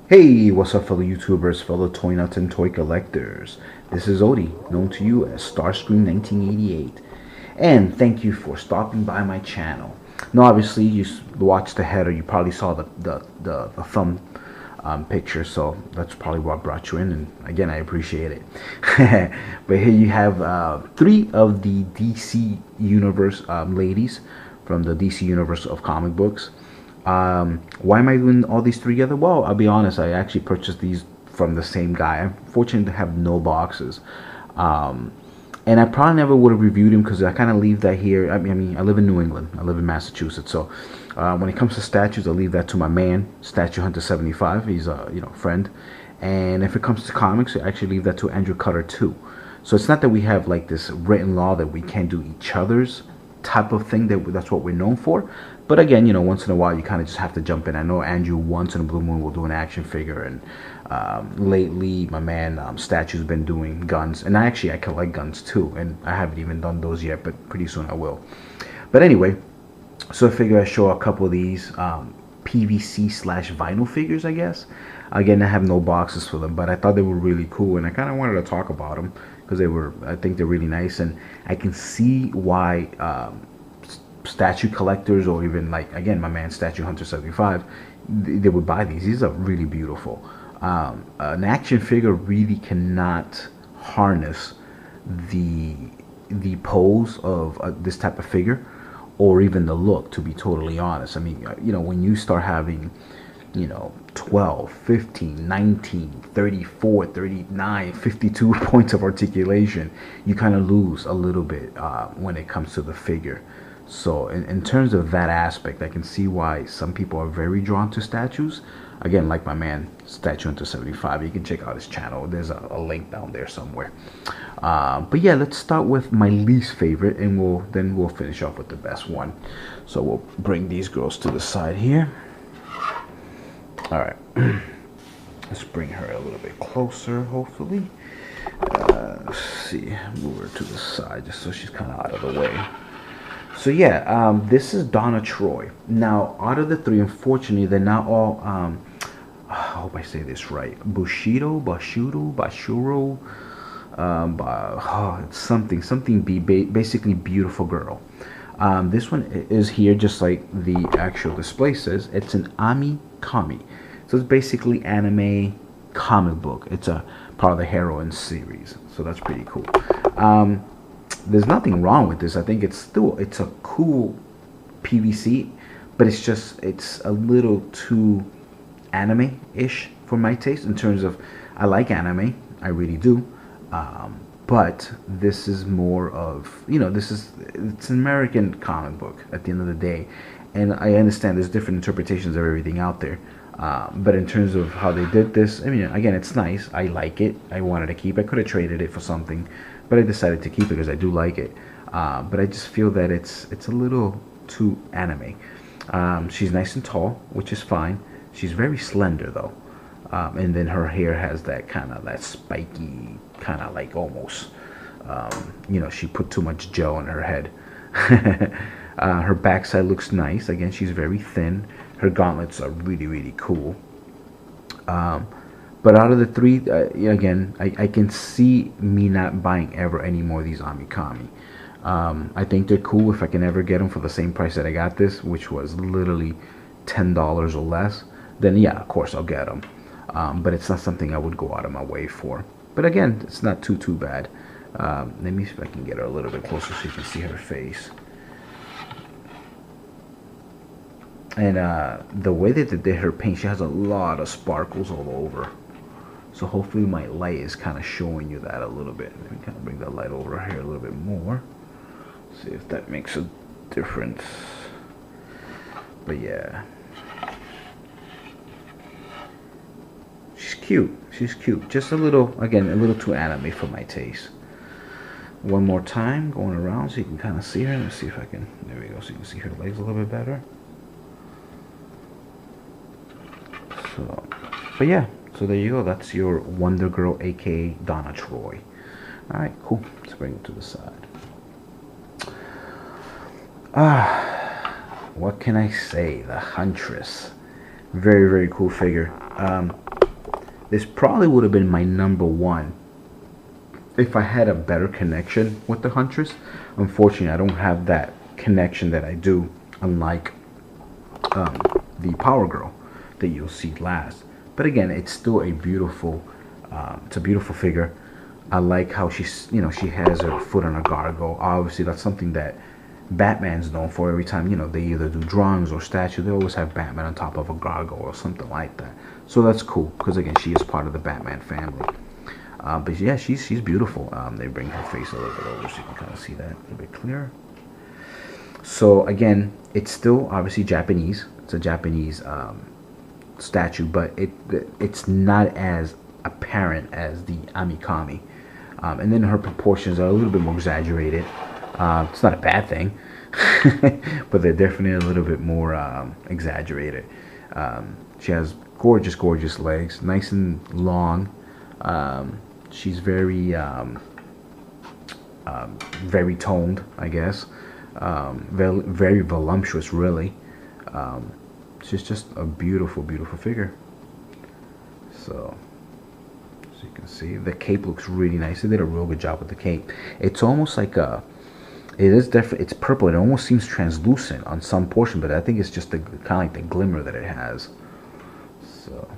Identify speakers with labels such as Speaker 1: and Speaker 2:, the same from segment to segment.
Speaker 1: Hey, what's up, fellow YouTubers, fellow toy nuts and toy collectors? This is Odie, known to you as Starscream 1988, and thank you for stopping by my channel. Now, obviously, you watched the header, you probably saw the thumb picture, so that's probably what brought you in, and again, I appreciate it. But here you have three of the DC Universe ladies from the DC Universe of comic books. Why am I doing all these three together? Well, I'll be honest, I actually purchased these from the same guy. I'm fortunate to have no boxes. Um, and I probably never would have reviewed him because I kind of leave that here. I live in New England. I live in Massachusetts. So when it comes to statues, I leave that to my man, Statue Hunter 75. He's a friend. And if it comes to comics, I actually leave that to Andrew Cutter too. So it's not that we have like this written law that we can't do each other's type of thing. That's what we're known for. But again, once in a while you kind of just have to jump in. I know Andrew once in a blue moon will do an action figure, and lately my man Statue's been doing guns, and I collect guns too, and I haven't even done those yet, but pretty soon I will. But anyway, so I figure I show a couple of these PVC slash vinyl figures, I guess. Again, I have no boxes for them, but I thought they were really cool, and I kind of wanted to talk about them because I think they're really nice, and I can see why statue collectors, or even like, again, my man Statue Hunter 75, they would buy these. These are really beautiful. An action figure really cannot harness the pose of this type of figure, or even the look, to be totally honest. I mean, when you start having 12, 15, 19, 34, 39, 52 points of articulation, you kind of lose a little bit when it comes to the figure. So in terms of that aspect, I can see why some people are very drawn to statues. Again, like my man Statue Hunter 75, you can check out his channel. There's a link down there somewhere. But yeah, let's start with my least favorite, and we'll finish off with the best one. So we'll bring these girls to the side here. All right, let's bring her a little bit closer, hopefully. Let's see, move her to the side just so she's kind of out of the way. So yeah, this is Donna Troy. Now, out of the three, unfortunately, they're not all, I hope I say this right, Bishoujo, it's something basically beautiful girl. This one is here just like the actual display says. It's an Comi. So it's basically anime comic book. It's a part of the heroine series. So that's pretty cool. There's nothing wrong with this. I think it's a cool PVC, but it's a little too anime-ish for my taste in terms of, I like anime, I really do, but this is more of, it's an American comic book at the end of the day, and I understand there's different interpretations of everything out there, but in terms of how they did this, I mean, again, it's nice. I like it. I wanted to keep it. I could have traded it for something, but I decided to keep it because I do like it. But I just feel that it's a little too anime. She's nice and tall, which is fine. She's very slender though, and then her hair has that kind of that spiky kind of like almost, she put too much gel on her head. Her backside looks nice. Again, she's very thin. Her gauntlets are really, really cool. But out of the three, again, I can see me not buying ever any more of these Amikami. I think they're cool if I can ever get them for the same price that I got this, which was literally $10 or less. Then yeah, of course I'll get them. But it's not something I would go out of my way for. But again, it's not too bad. Let me see if I can get her a little bit closer so you can see her face. And the way that they did her paint, she has a lot of sparkles all over. So hopefully my light is kind of showing you that a little bit. Let me kind of bring that light over here a little bit more. See if that makes a difference. But yeah. She's cute. She's cute. Just a little, again, a little too anime for my taste. One more time, going around so you can kind of see her. Let's see if I can, there we go, so you can see her legs a little bit better. So, but yeah, so there you go. That's your Wonder Girl, aka Donna Troy. Alright, cool. Let's bring it to the side. What can I say? The Huntress. Very, very cool figure. This probably would have been my number one if I had a better connection with the Huntress. Unfortunately, I don't have that connection that I do, unlike the Power Girl that you'll see last. But again, it's still a beautiful, it's a beautiful figure. I like how she's, you know, she has her foot on a gargoyle. Obviously, that's something that Batman's known for. Every time, you know, they either do drawings or statues, they always have Batman on top of a gargoyle or something like that. So that's cool, because again, she is part of the Batman family. But yeah, she's beautiful. They bring her face a little bit over so you can kind of see that a little bit clearer. So again, it's still obviously Japanese. It's a Japanese statue, but it's not as apparent as the Amikami. And then her proportions are a little bit more exaggerated. It's not a bad thing, but they're definitely a little bit more exaggerated. She has gorgeous legs, nice and long. She's very very toned, I guess. Very voluptuous, really. She's just a beautiful figure. So you can see, the cape looks really nice. They did a real good job with the cape. It's almost like a, it is definitely, it's purple. It almost seems translucent on some portion, but I think it's just the kind of like the glimmer that it has. So,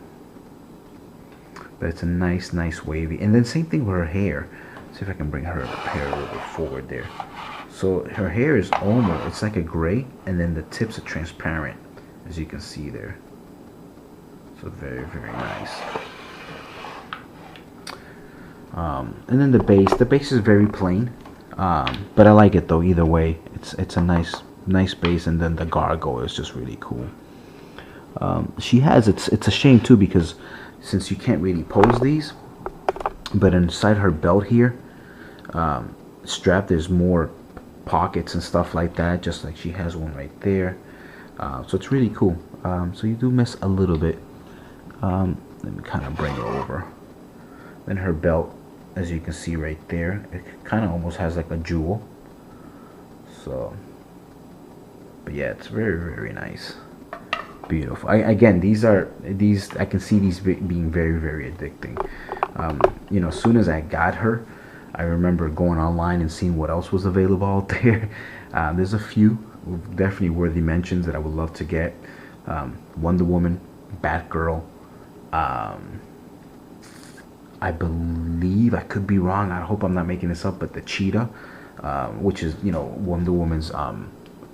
Speaker 1: but it's a nice wavy. And then same thing with her hair. Let's see if I can bring her hair a little bit forward there. So her hair is almost, it's like a gray, and then the tips are transparent, as you can see there. So very nice. And then the base is very plain, but I like it though. Either way, it's a nice base, and then the gargoyle is just really cool. She has, it's a shame too, because since you can't really pose these, but inside her belt here, strap, there's more pockets and stuff like that, just like she has one right there. So it's really cool. So you do miss a little bit. Let me kind of bring it over. Then her belt, as you can see right there, it kind of almost has like a jewel. So, but yeah, it's very nice, beautiful. Again, these I can see these being very addicting. You know, as soon as I got her, I remember going online and seeing what else was available out there. There's a few definitely worthy mentions that I would love to get. Wonder Woman, Batgirl, I believe, I could be wrong, I hope I'm not making this up, but the cheetah, which is, you know, Wonder Woman's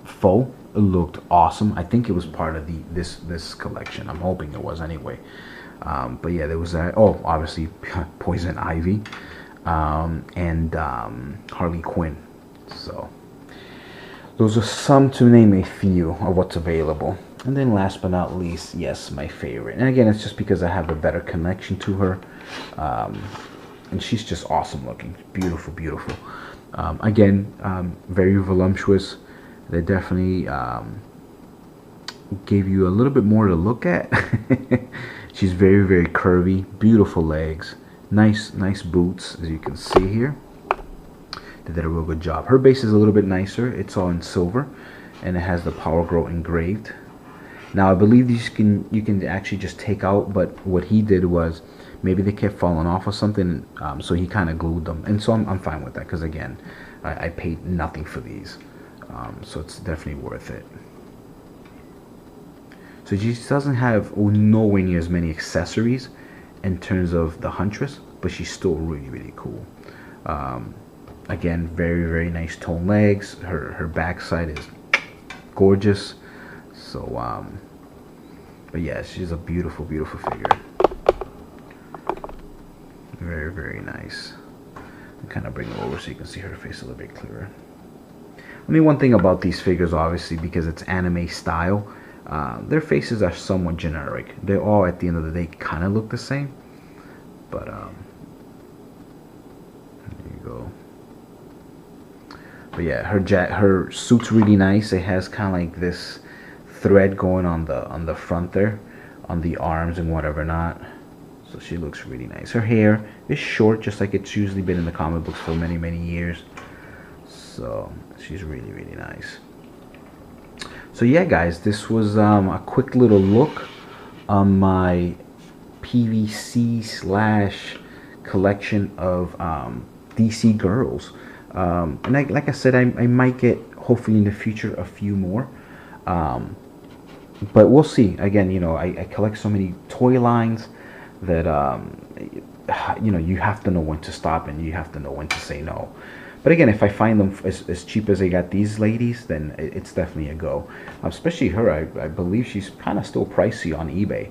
Speaker 1: foe, looked awesome. I think it was part of this collection. I'm hoping it was anyway. But yeah, there was that. Oh, obviously Poison Ivy, and Harley Quinn. So those are some, to name a few, of what's available. And then last but not least, yes, my favorite. And again, it's just because I have a better connection to her. And she's just awesome looking. Beautiful. Again, very voluptuous. They definitely gave you a little bit more to look at. She's very curvy. Beautiful legs. Nice boots, as you can see here. They did a real good job. Her base is a little bit nicer. It's all in silver, and it has the Power Girl engraved. Now I believe you can actually just take out, but what he did was maybe they kept falling off or something, so he kind of glued them, and so I'm fine with that, because again, I paid nothing for these, so it's definitely worth it. So she doesn't have nowhere near as many accessories in terms of the Huntress, but she's still really cool. Again, very nice toned legs. Her backside is gorgeous. So but yeah, she's a beautiful figure. Very nice. I'll kind of bring her over so you can see her face a little bit clearer. I mean, one thing about these figures, obviously, because it's anime style, their faces are somewhat generic. They all, at the end of the day, kind of look the same. But there you go. But yeah, her suit's really nice. It has kind of like this thread going on the front there, on the arms and whatever not. So she looks really nice. Her hair is short, just like it's usually been in the comic books for many years. So she's really nice. So yeah, guys, this was a quick little look on my PVC slash collection of DC girls. And like I said, I might get, hopefully in the future, a few more. But we'll see. Again, you know, I collect so many toy lines that you know, you have to know when to stop and you have to know when to say no. But again, if I find them as cheap as I got these ladies, then it's definitely a go. Especially her, I believe she's kind of still pricey on eBay.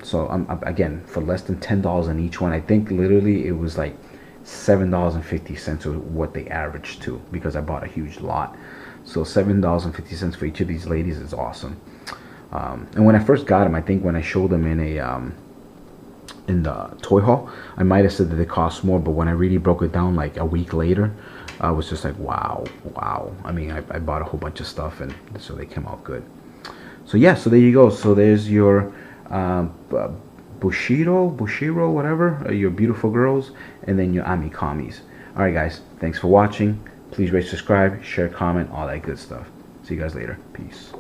Speaker 1: So again, for less than $10 on each one, I think literally it was like $7.50 or what they averaged to, because I bought a huge lot. So $7.50 for each of these ladies is awesome. And when I first got them, I think when I showed them in the toy haul, I might have said that they cost more, but when I really broke it down like a week later, I was just like, wow. I mean, I bought a whole bunch of stuff, and so they came out good. So yeah, so there you go. So there's your Bishoujo, whatever, your beautiful girls, and then your Comis. Alright guys, thanks for watching. Please rate, subscribe, share, comment, all that good stuff. See you guys later. Peace.